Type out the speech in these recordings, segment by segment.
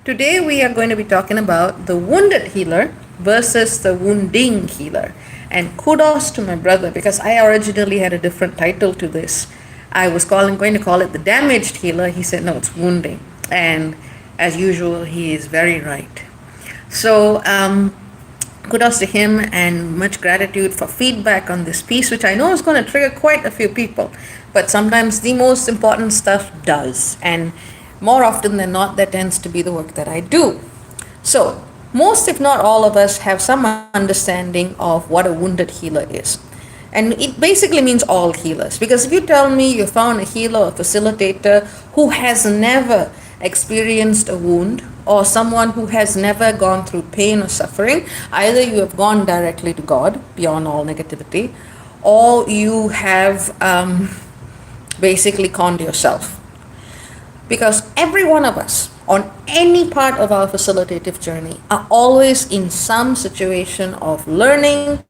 Today we are going to be talking about the wounded healer versus the wounding healer. And kudos to my brother because I originally had a different title to this. I was going to call it the damaged healer. He said, no, it's wounding. And as usual, he is very right. So, kudos to him and much gratitude for feedback on this piece, which I know is going to trigger quite a few people. But sometimes the most important stuff does. And more often than not, that tends to be the work that I do. So, most, if not all of us, have some understanding of what a wounded healer is. And it basically means all healers. Because if you tell me you found a healer or facilitator who has never experienced a wound, or someone who has never gone through pain or suffering, either you have gone directly to God, beyond all negativity, or you have basically conned yourself. Because every one of us, on any part of our facilitative journey, are always in some situation of learning,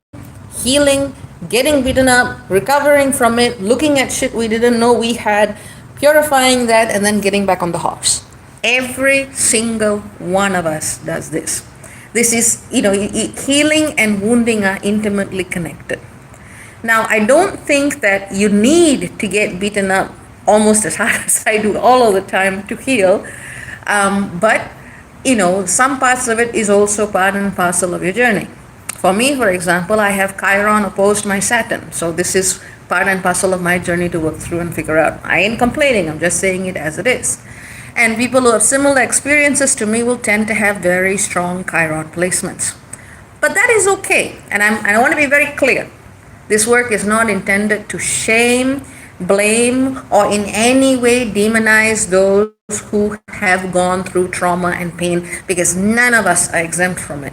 healing, getting beaten up, recovering from it, looking at shit we didn't know we had, purifying that, and then getting back on the horse. Every single one of us does this. This is, healing and wounding are intimately connected. Now, I don't think that you need to get beaten up almost as hard as I do all of the time to heal. But, some parts of it is also part and parcel of your journey. For me, for example, I have Chiron opposed my Saturn. So this is part and parcel of my journey to work through and figure out. I ain't complaining, I'm just saying it as it is. And people who have similar experiences to me will tend to have very strong Chiron placements. But that is okay. And I want to be very clear. This work is not intended to shame, blame, or in any way demonize those who have gone through trauma and pain, because none of us are exempt from it.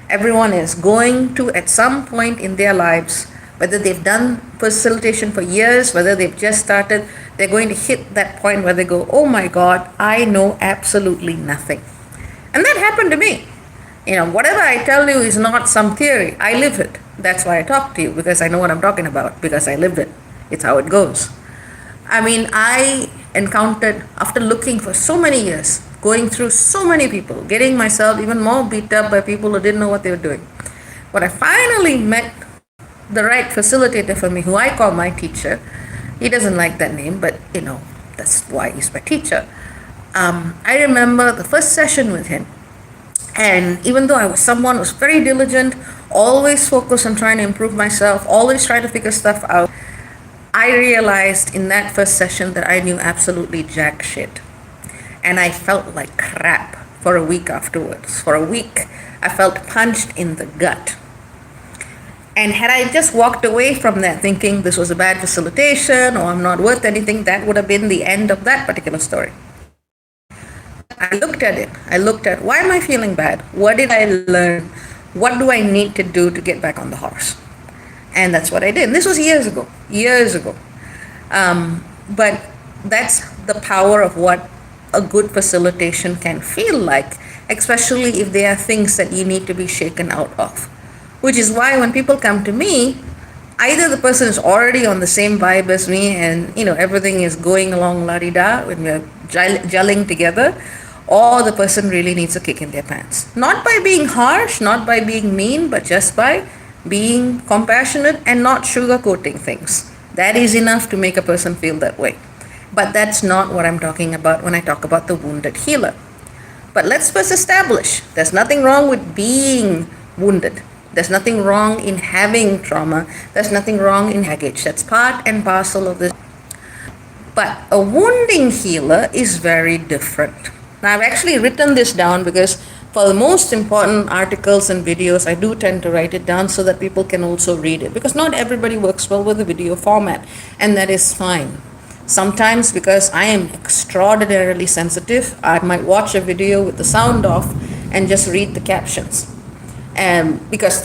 Everyone is going to, at some point in their lives, whether they've done facilitation for years, whether they've just started, they're going to hit that point where they go, oh my God, I know absolutely nothing. And that happened to me. Whatever I tell you is not some theory. I live it. That's why I talk to you, because I know what I'm talking about, because I lived it. It's how it goes. I encountered, after looking for so many years, going through so many people, getting myself even more beat up by people who didn't know what they were doing. When I finally met the right facilitator for me, who I call my teacher, he doesn't like that name, but that's why he's my teacher. I remember the first session with him. And even though I was someone who was very diligent, always focused on trying to improve myself, always try to figure stuff out, I realized in that first session that I knew absolutely jack shit. And I felt like crap for a week afterwards. For a week, I felt punched in the gut. And had I just walked away from that thinking this was a bad facilitation or I'm not worth anything, that would have been the end of that particular story. I looked at it. I looked at, why am I feeling bad? What did I learn? What do I need to do to get back on the horse? And that's what I did. And this was years ago. But that's the power of what a good facilitation can feel like, especially if there are things that you need to be shaken out of. Which is why when people come to me, either the person is already on the same vibe as me and everything is going along la-di-da when we're gelling together, or the person really needs a kick in their pants. Not by being harsh, not by being mean, but just by being compassionate and not sugarcoating things. That is enough to make a person feel that way. But that's not what I'm talking about when I talk about the wounded healer. But let's first establish there's nothing wrong with being wounded. There's nothing wrong in having trauma. There's nothing wrong in baggage. That's part and parcel of this. But a wounding healer is very different. Now, I've actually written this down because for the most important articles and videos, I do tend to write it down so that people can also read it. Because not everybody works well with the video format, and that is fine. Sometimes, because I am extraordinarily sensitive, I might watch a video with the sound off and just read the captions. Because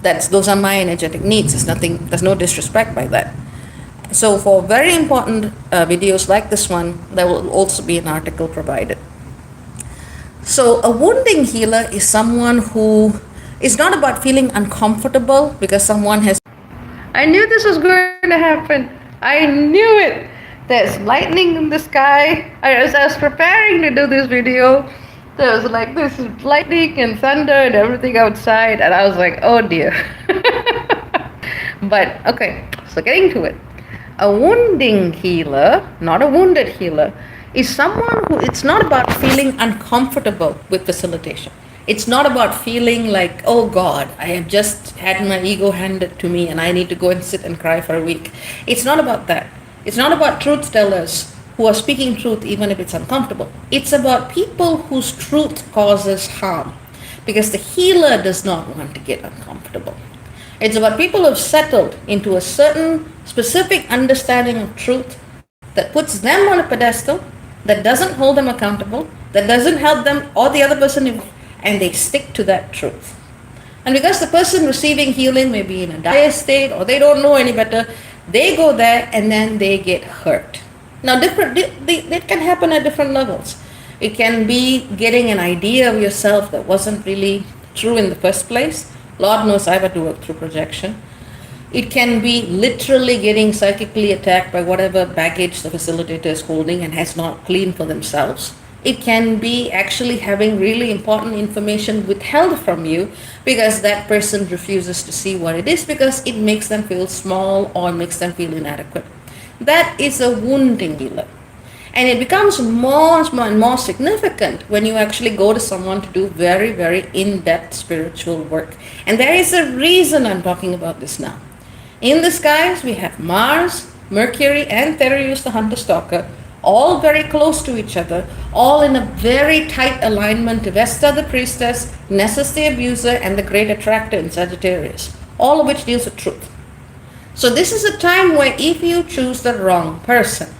those are my energetic needs. There's no disrespect by that. So for very important videos like this one, there will also be an article provided. So a wounding healer is someone who is not about feeling uncomfortable because someone has... I knew this was going to happen. I knew it. There's lightning in the sky. As I was preparing to do this video, So it was like this lightning and thunder and everything outside, and I was like, oh dear. But okay, so getting to it. A wounding healer, not a wounded healer, is someone who it's not about feeling uncomfortable with facilitation. It's not about feeling like, oh God, I have just had my ego handed to me and I need to go and sit and cry for a week. It's not about that. It's not about truth tellers who are speaking truth even if it's uncomfortable. It's about people whose truth causes harm because the healer does not want to get uncomfortable. It's about people who have settled into a certain specific understanding of truth that puts them on a pedestal, that doesn't hold them accountable, that doesn't help them or the other person, and they stick to that truth. And because the person receiving healing may be in a dire state or they don't know any better, they go there and then they get hurt. Now, it can happen at different levels. It can be getting an idea of yourself that wasn't really true in the first place. Lord knows I've had to work through projection. It can be literally getting psychically attacked by whatever baggage the facilitator is holding and has not cleaned for themselves. It can be actually having really important information withheld from you because that person refuses to see what it is because it makes them feel small or makes them feel inadequate. That is a wounding healer. And it becomes more and more significant when you actually go to someone to do very, very in-depth spiritual work. And there is a reason I'm talking about this now. In the skies, we have Mars, Mercury, and Thereus the hunter-stalker, all very close to each other, all in a very tight alignment to Vesta the priestess, Nessus the abuser, and the great attractor in Sagittarius, all of which deals with truth. So this is a time where if you choose the wrong person,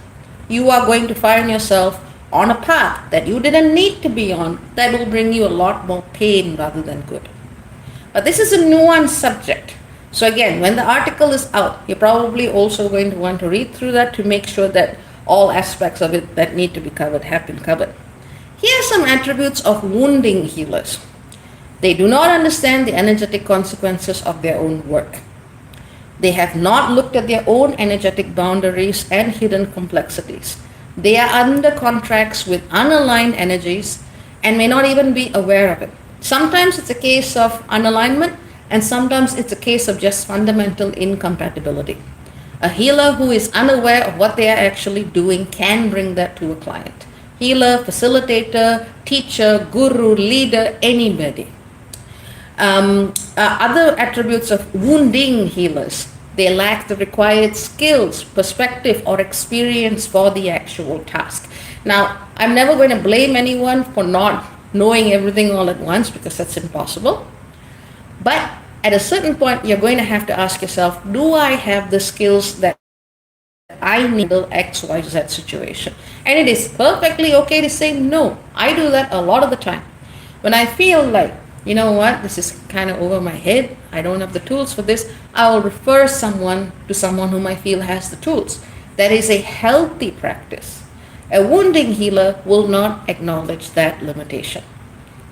you are going to find yourself on a path that you didn't need to be on that will bring you a lot more pain rather than good. But this is a nuanced subject. So again, when the article is out, you're probably also going to want to read through that to make sure that all aspects of it that need to be covered have been covered. Here are some attributes of wounding healers. They do not understand the energetic consequences of their own work. They have not looked at their own energetic boundaries and hidden complexities. They are under contracts with unaligned energies and may not even be aware of it. Sometimes it's a case of unalignment, and sometimes it's a case of just fundamental incompatibility. A healer who is unaware of what they are actually doing can bring that to a client. Healer, facilitator, teacher, guru, leader, anybody. Other attributes of wounding healers. They lack the required skills, perspective, or experience for the actual task. Now, I'm never going to blame anyone for not knowing everything all at once because that's impossible. But at a certain point, you're going to have to ask yourself, do I have the skills that I need to handle X, Y, Z situation? And it is perfectly okay to say no. I do that a lot of the time. When I feel like, you know what, this is kind of over my head, I don't have the tools for this, I will refer someone to someone whom I feel has the tools. That is a healthy practice. A wounding healer will not acknowledge that limitation.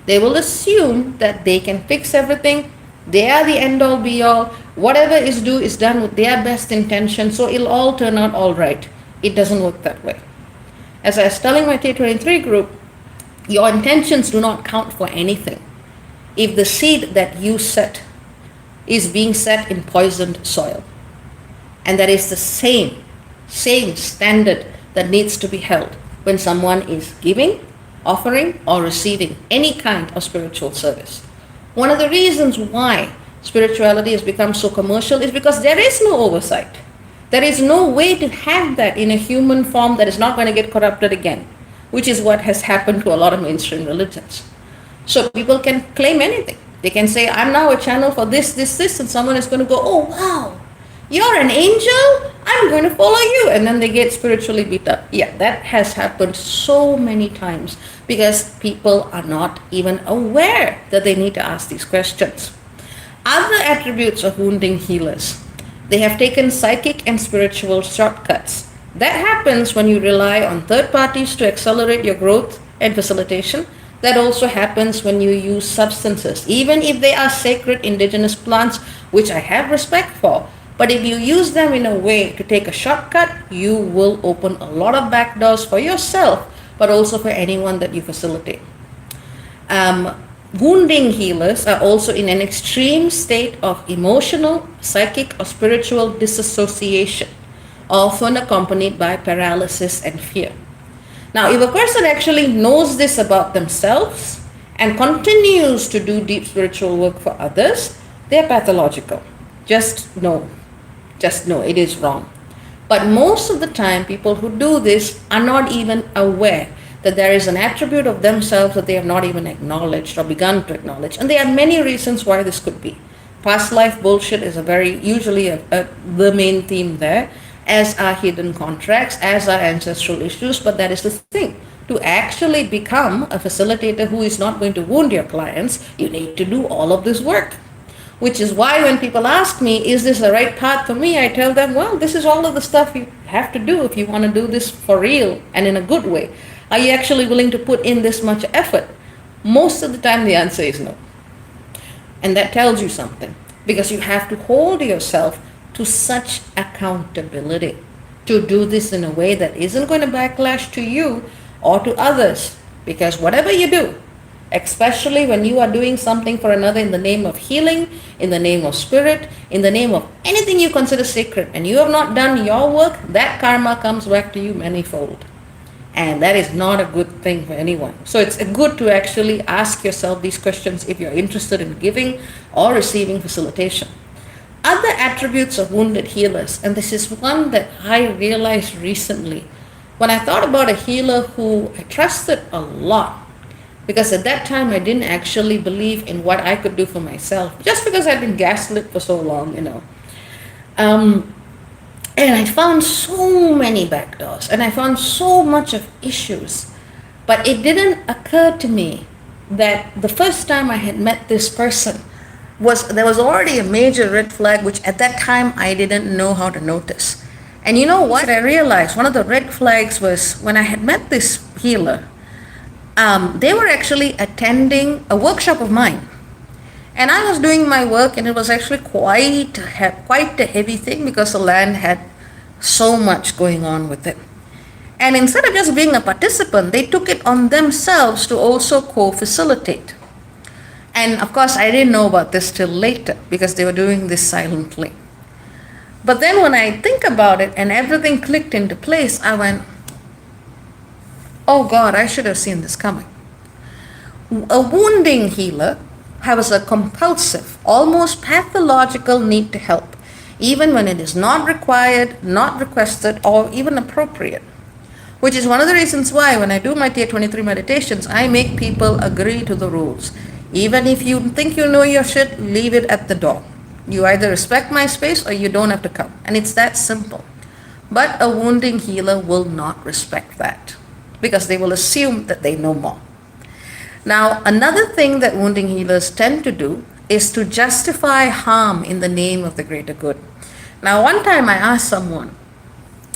They will assume that they can fix everything, they are the end-all be-all, whatever is due is done with their best intention, so it'll all turn out all right. It doesn't work that way. As I was telling my T23 group, your intentions do not count for anything if the seed that you set is being set in poisoned soil. And that is the same standard that needs to be held when someone is giving, offering, or receiving any kind of spiritual service. One of the reasons why spirituality has become so commercial is because there is no oversight. There is no way to have that in a human form that is not going to get corrupted again, which is what has happened to a lot of mainstream religions. So people can claim anything. They can say, I'm now a channel for this, and someone is going to go, oh wow, you're an angel? I'm going to follow you. And then they get spiritually beat up. Yeah, that has happened so many times because people are not even aware that they need to ask these questions. Other attributes of wounding healers. They have taken psychic and spiritual shortcuts. That happens when you rely on third parties to accelerate your growth and facilitation. That also happens when you use substances, even if they are sacred indigenous plants, which I have respect for. But if you use them in a way to take a shortcut, you will open a lot of back doors for yourself, but also for anyone that you facilitate. Wounding healers are also in an extreme state of emotional, psychic, or spiritual disassociation, often accompanied by paralysis and fear. Now, if a person actually knows this about themselves and continues to do deep spiritual work for others, they're pathological. Just know it is wrong. But most of the time, people who do this are not even aware that there is an attribute of themselves that they have not even acknowledged or begun to acknowledge. And there are many reasons why this could be. Past life bullshit is the main theme there, as are hidden contracts, as are ancestral issues. But that is the thing. To actually become a facilitator who is not going to wound your clients, you need to do all of this work. Which is why when people ask me, is this the right path for me? I tell them, well, this is all of the stuff you have to do if you want to do this for real and in a good way. Are you actually willing to put in this much effort? Most of the time the answer is no. And that tells you something, because you have to hold yourself to such accountability to do this in a way that isn't going to backlash to you or to others. Because whatever you do, especially when you are doing something for another in the name of healing, in the name of spirit, in the name of anything you consider sacred, and you have not done your work, that karma comes back to you manifold. And that is not a good thing for anyone. So it's good to actually ask yourself these questions if you're interested in giving or receiving facilitation. Other attributes of wounded healers, and this is one that I realized recently when I thought about a healer who I trusted a lot, because at that time I didn't actually believe in what I could do for myself, just because I'd been gaslit for so long, And I found so many backdoors, and I found so much of issues. But it didn't occur to me that the first time I had met this person there was already a major red flag, which at that time I didn't know how to notice. And you know what I realized? One of the red flags was when I had met this healer, they were actually attending a workshop of mine. And I was doing my work, and it was actually quite a heavy thing, because the land had so much going on with it. And instead of just being a participant, they took it on themselves to also co-facilitate. And of course, I didn't know about this till later, because they were doing this silently. But then when I think about it and everything clicked into place, I went, oh God, I should have seen this coming. A wounding healer has a compulsive, almost pathological need to help, even when it is not required, not requested, or even appropriate. Which is one of the reasons why when I do my Tier 23 meditations, I make people agree to the rules. Even if you think you know your shit, leave it at the door. You either respect my space or you don't have to come. And it's that simple. But a wounding healer will not respect that, because they will assume that they know more. Now, another thing that wounding healers tend to do is to justify harm in the name of the greater good. Now, one time I asked someone,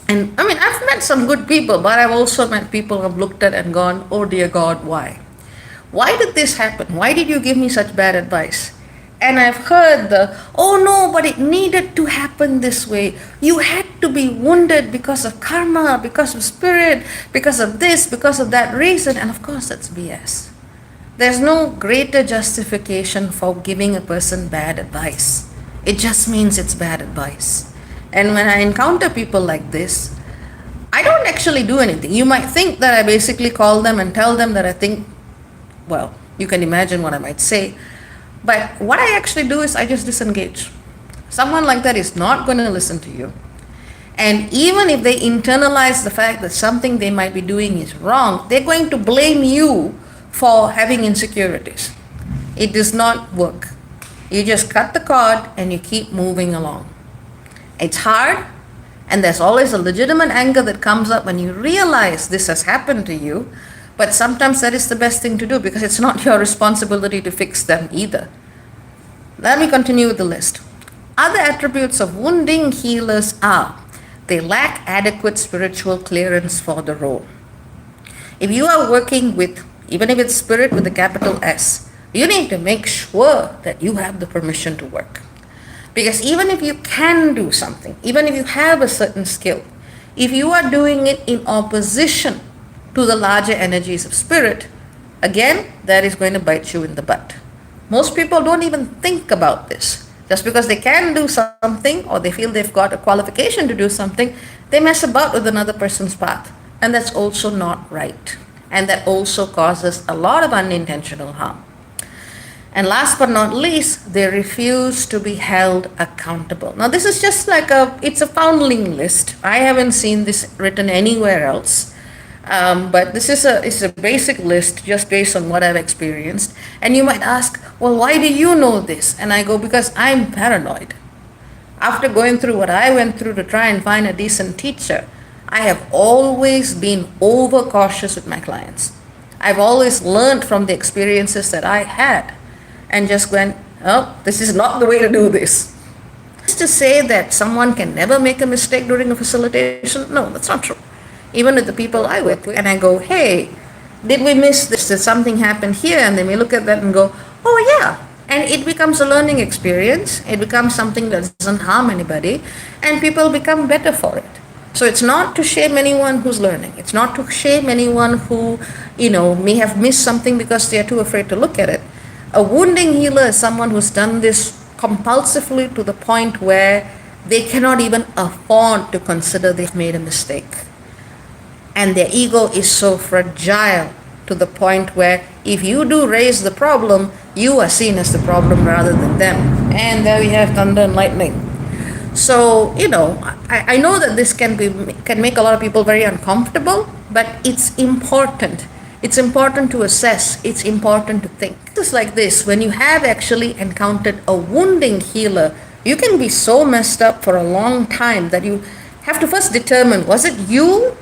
and I've met some good people, but I've also met people who have looked at and gone, oh dear God, why? Why did this happen? Why did you give me such bad advice? And I've heard oh no, but it needed to happen this way. You had to be wounded because of karma, because of spirit, because of this, because of that reason. And of course, that's BS. There's no greater justification for giving a person bad advice. It just means it's bad advice. And when I encounter people like this, I don't actually do anything. You might think that I basically call them and tell them that I think, well, you can imagine what I might say. But what I actually do is I just disengage. Someone like that is not going to listen to you. And even if they internalize the fact that something they might be doing is wrong, they're going to blame you for having insecurities. It does not work. You just cut the cord and you keep moving along. It's hard, and there's always a legitimate anger that comes up when you realize this has happened to you, but sometimes that is the best thing to do, because it's not your responsibility to fix them either. Let me continue with the list. Other attributes of wounding healers are they lack adequate spiritual clearance for the role. If you are working with, even if it's spirit with a capital S, you need to make sure that you have the permission to work. Because even if you can do something, even if you have a certain skill, if you are doing it in opposition to the larger energies of spirit, again, that is going to bite you in the butt. Most people don't even think about this. Just because they can do something or they feel they've got a qualification to do something, they mess about with another person's path. And that's also not right. And that also causes a lot of unintentional harm. And last but not least, they refuse to be held accountable. Now, this is just like it's a foundling list. I haven't seen this written anywhere else. But this is a basic list just based on what I've experienced. And you might ask, well, why do you know this? And I go, because I'm paranoid. After going through what I went through to try and find a decent teacher, I have always been overcautious with my clients. I've always learned from the experiences that I had and just went, oh, this is not the way to do this. Just to say that someone can never make a mistake during a facilitation, no, that's not true. Even with the people I work with, and I go, hey, did we miss this? Did something happen here? And they may look at that and go, oh yeah. And it becomes a learning experience. It becomes something that doesn't harm anybody, and people become better for it. So it's not to shame anyone who's learning. It's not to shame anyone who, may have missed something because they are too afraid to look at it. A wounding healer is someone who's done this compulsively to the point where they cannot even afford to consider they've made a mistake. And their ego is so fragile to the point where if you do raise the problem, you are seen as the problem rather than them. And there we have thunder and lightning. So, I know that this can make a lot of people very uncomfortable, but it's important. It's important to assess. It's important to think. Just like this, when you have actually encountered a wounding healer, you can be so messed up for a long time that you have to first determine, was it you?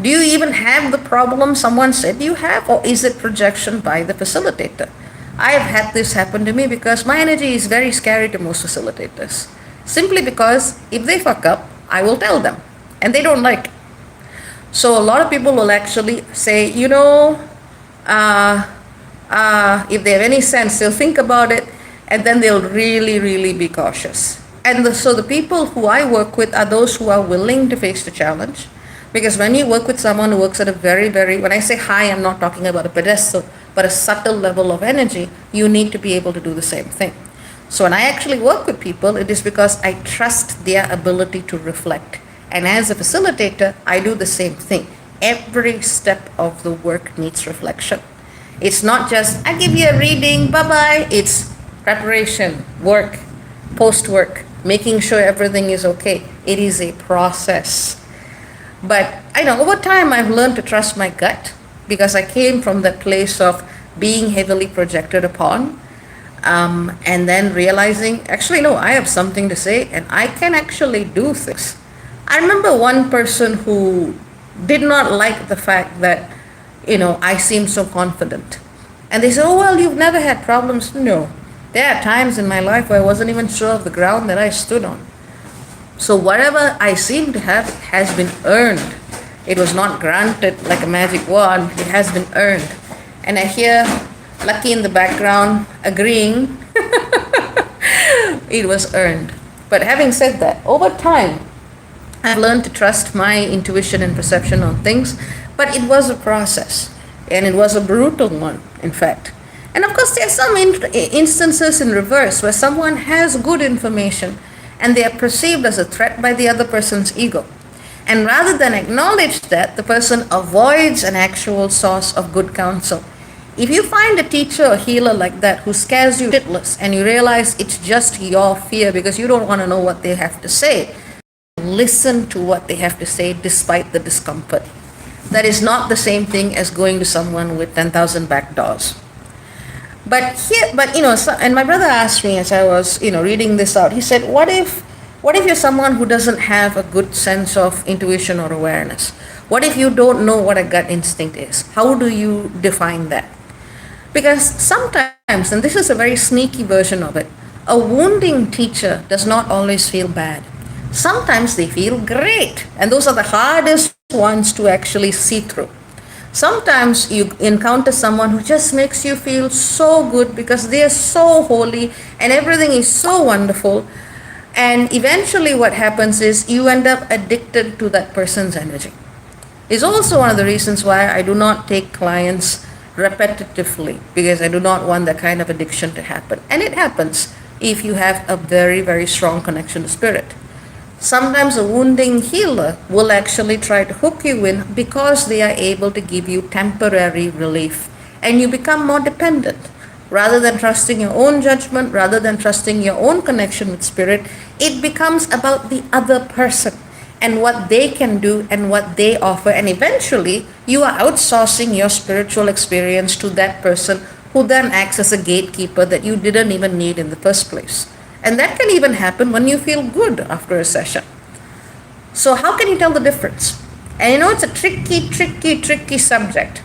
Do you even have the problem someone said you have, or is it projection by the facilitator? I have had this happen to me because my energy is very scary to most facilitators. Simply because if they fuck up, I will tell them, and they don't like it. So a lot of people will actually say, if they have any sense, they'll think about it, and then they'll really, really be cautious. And so the people who I work with are those who are willing to face the challenge. Because when you work with someone who works at a very, very, when I say high, I'm not talking about a pedestal, but a subtle level of energy, you need to be able to do the same thing. So when I actually work with people, it is because I trust their ability to reflect. And as a facilitator, I do the same thing. Every step of the work needs reflection. It's not just, I give you a reading, bye-bye. It's preparation, work, post-work, making sure everything is okay. It is a process. But I know over time I've learned to trust my gut because I came from that place of being heavily projected upon and then realizing, actually, no, I have something to say and I can actually do things. I remember one person who did not like the fact that, I seemed so confident. And they said, oh, well, you've never had problems. No, there are times in my life where I wasn't even sure of the ground that I stood on. So whatever I seem to have has been earned. It was not granted like a magic wand. It has been earned. And I hear Lucky in the background agreeing. It was earned. But having said that, over time, I've learned to trust my intuition and perception on things. But it was a process. And it was a brutal one, in fact. And of course, there are some instances in reverse where someone has good information and they are perceived as a threat by the other person's ego. And rather than acknowledge that, the person avoids an actual source of good counsel. If you find a teacher or healer like that who scares you shitless and you realize it's just your fear because you don't want to know what they have to say, listen to what they have to say despite the discomfort. That is not the same thing as going to someone with 10,000 back doors. And my brother asked me as I was, reading this out, he said, what if you're someone who doesn't have a good sense of intuition or awareness? What if you don't know what a gut instinct is? How do you define that? Because sometimes, and this is a very sneaky version of it, a wounding teacher does not always feel bad. Sometimes they feel great, and those are the hardest ones to actually see through. Sometimes you encounter someone who just makes you feel so good because they are so holy and everything is so wonderful. And eventually what happens is you end up addicted to that person's energy. It's also one of the reasons why I do not take clients repetitively because I do not want that kind of addiction to happen. And it happens if you have a very, very strong connection to spirit. Sometimes a wounding healer will actually try to hook you in because they are able to give you temporary relief and you become more dependent. Rather than trusting your own judgment, rather than trusting your own connection with spirit, it becomes about the other person and what they can do and what they offer. And eventually, you are outsourcing your spiritual experience to that person who then acts as a gatekeeper that you didn't even need in the first place. And that can even happen when you feel good after a session. So, how can you tell the difference? And it's a tricky subject.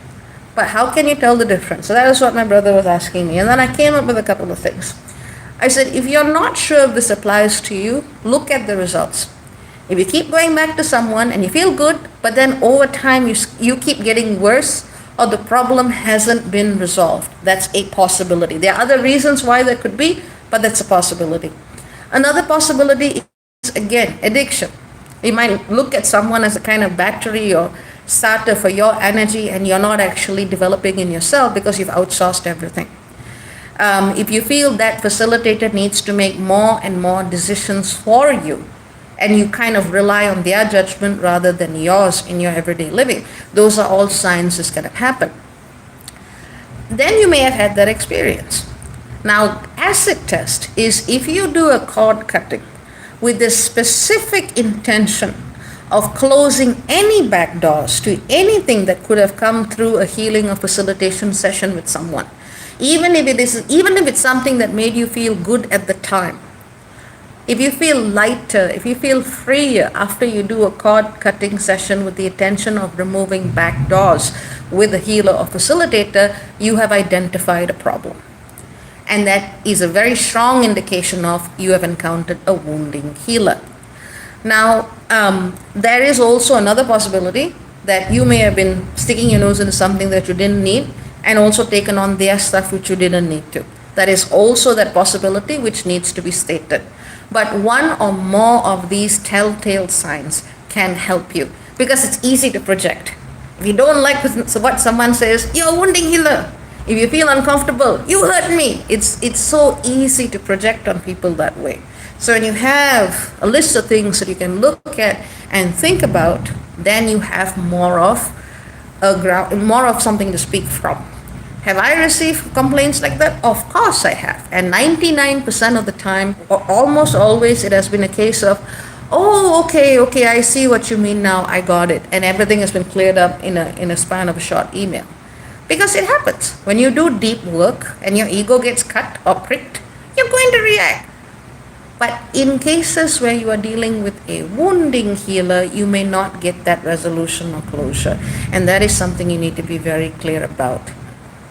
But how can you tell the difference? So that is what my brother was asking me. And then I came up with a couple of things. I said, if you're not sure if this applies to you, look at the results. If you keep going back to someone and you feel good, but then over time you keep getting worse, or the problem hasn't been resolved, that's a possibility. There are other reasons why there could be, but that's a possibility. Another possibility is, again, addiction. You might look at someone as a kind of battery or starter for your energy, and you're not actually developing in yourself because you've outsourced everything. If you feel that facilitator needs to make more and more decisions for you, and you kind of rely on their judgment rather than yours in your everyday living, those are all signs it's going to happen. Then you may have had that experience. Now, acid test is if you do a cord cutting with the specific intention of closing any back doors to anything that could have come through a healing or facilitation session with someone, even if it's something that made you feel good at the time. If you feel lighter, if you feel freer after you do a cord cutting session with the intention of removing back doors with a healer or facilitator, you have identified a problem. And that is a very strong indication of you have encountered a wounding healer. Now, there is also another possibility that you may have been sticking your nose into something that you didn't need and also taken on their stuff which you didn't need to. That is also that possibility which needs to be stated. But one or more of these telltale signs can help you because it's easy to project. If you don't like what someone says, you're a wounding healer. If you feel uncomfortable, you hurt me. It's so easy to project on people that way. So when you have a list of things that you can look at and think about, then you have more of something to speak from. Have I received complaints like that? Of course I have. And 99% of the time, or almost always, it has been a case of, oh, okay, I see what you mean now, I got it. And everything has been cleared up in a span of a short email. Because it happens. When you do deep work and your ego gets cut or pricked, you're going to react. But in cases where you are dealing with a wounding healer, you may not get that resolution or closure. And that is something you need to be very clear about.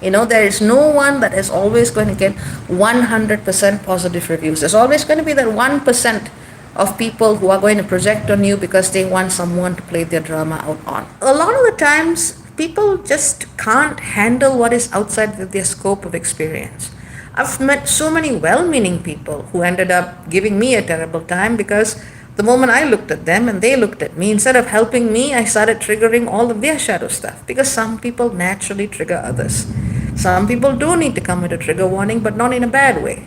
There is no one that is always going to get 100% positive reviews. There's always going to be that 1% of people who are going to project on you because they want someone to play their drama out on. A lot of the times, people just can't handle what is outside of their scope of experience. I've met so many well-meaning people who ended up giving me a terrible time because the moment I looked at them and they looked at me, instead of helping me, I started triggering all of their shadow stuff because some people naturally trigger others. Some people do need to come with a trigger warning, but not in a bad way.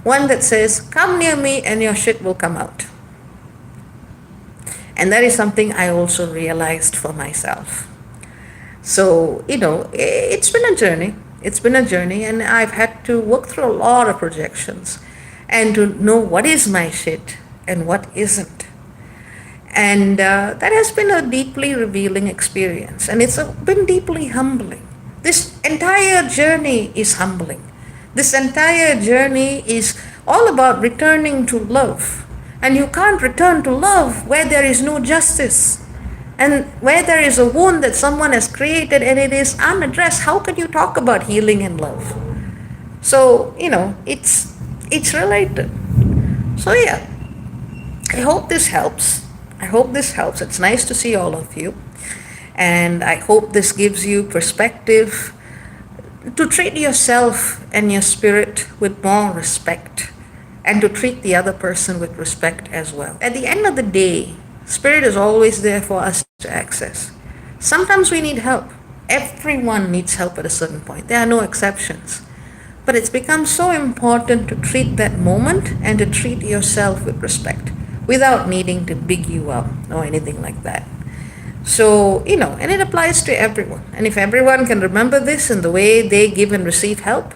One that says, come near me and your shit will come out. And that is something I also realized for myself. So, it's been a journey. It's been a journey, and I've had to work through a lot of projections and to know what is my shit and what isn't. And that has been a deeply revealing experience, and it's been deeply humbling. This entire journey is humbling. This entire journey is all about returning to love. And you can't return to love where there is no justice. And where there is a wound that someone has created and it is unaddressed, how can you talk about healing and love? So, it's related. So yeah, I hope this helps. It's nice to see all of you. And I hope this gives you perspective to treat yourself and your spirit with more respect and to treat the other person with respect as well. At the end of the day, spirit is always there for us to access. Sometimes we need help. Everyone needs help at a certain point. There are no exceptions. But it's become so important to treat that moment and to treat yourself with respect without needing to big you up or anything like that. So, and it applies to everyone. And if everyone can remember this in the way they give and receive help,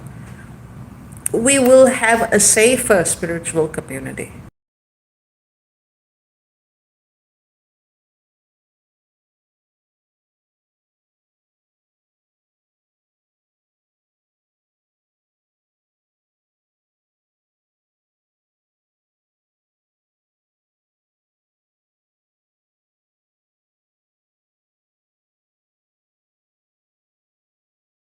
we will have a safer spiritual community.